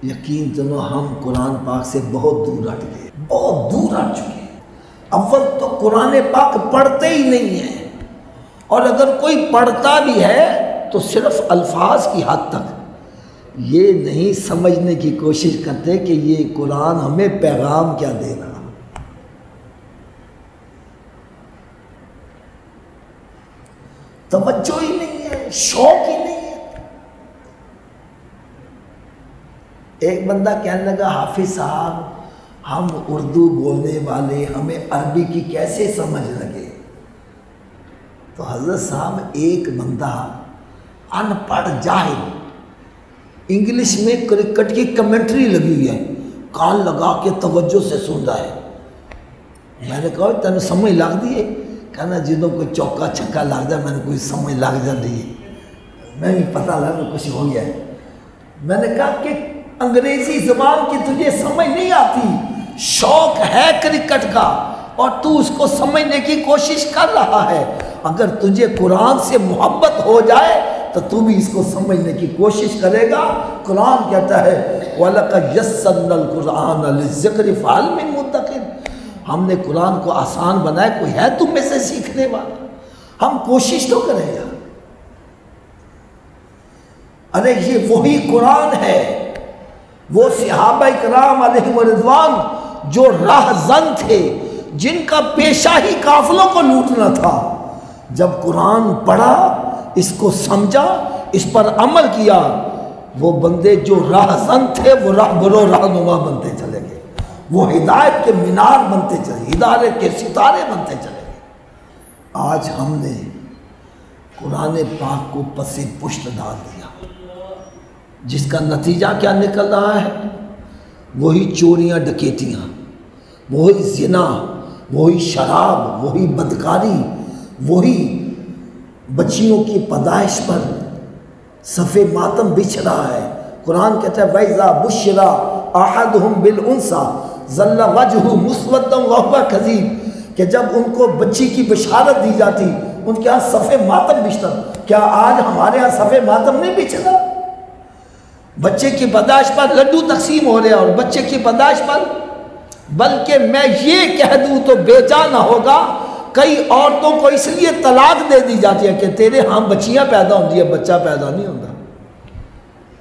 यकीन जानो हम कुरान पाक से बहुत दूर हट गए, बहुत दूर हट चुके हैं। अव्वल तो कुरान पाक पढ़ते ही नहीं है, और अगर कोई पढ़ता भी है तो सिर्फ अल्फाज की हद तक, ये नहीं समझने की कोशिश करते कि ये कुरान हमें पैगाम क्या दे रहा। तवज्जो ही नहीं है, शौक ही नहीं है। एक बंदा कहने लगा, हाफिज साहब हम उर्दू बोलने वाले, हमें अरबी की कैसे समझ लगे। तो हजरत साहब, एक बंदा अनपढ़ जाहिल इंग्लिश में क्रिकेट की कमेंट्री लगी हुई है, कान लगा के तवज्जो से सुन रहा है। मैंने कहा तेन समझ लग दी है? कहना जिदों कोई चौका छक्का लग जाए मैंने कोई समझ लग जाती है, मैं भी पता लगा कुछ हो गया है। मैंने कहा कि अंग्रेजी जुबान की तुझे समझ नहीं आती, शौक है क्रिकेट का और तू उसको समझने की कोशिश कर रहा है। अगर तुझे कुरान से मोहब्बत हो जाए तो तू भी इसको समझने की कोशिश करेगा। कुरान कहता है वलक़द यस्सरनल कुरान लिज़्ज़िक्रि फ़हल मिन मुद्दकिर, हमने कुरान को आसान बनाया, कोई है तुम में से सीखने वाला? हम कोशिश तो करें यार। अरे ये वही कुरान है, वो सहाबा इकराम अलैहिम रिज़वान जो राहज़न थे, जिनका पेशा ही काफिलों को लूटना था। जब कुरान पढ़ा, इसको समझा, इस पर अमल किया, वो बंदे जो राहज़न थे वो राहबरो रहनुमा बनते चले गए, वो हिदायत के मीनार बनते चले, हिदायत के सितारे बनते चले गए। आज हमने कुरान पाक को पसे पुष्ट डाल दिया, जिसका नतीजा क्या निकल रहा है? वही चोरियां डकैतियाँ, वही ज़िना, वही शराब, वही बदकारी, वही बच्चियों की पैदाइश पर सफ़े मातम बिछ रहा है। कुरान कहता है वैज़ा बुश्रा अहदुहुम बिल उन्सा ज़ल्ला वजहु मुस्वद्दन व हुवा कज़ीब, कि जब उनको बच्ची की बशारत दी जाती उनके यहाँ सफ़े मातम बिछता। क्या आज हमारे यहाँ सफ़े मातम नहीं बिछता? बच्चे की पैदाइश पर लड्डू तकसीम हो रहे हैं, और बच्चे की पैदाइश पर, बल्कि मैं ये कह दूँ तो बेजा ना होगा, कई औरतों को इसलिए तलाक दे दी जाती है कि तेरे हाँ बच्चियाँ पैदा होती है, बच्चा पैदा नहीं होता।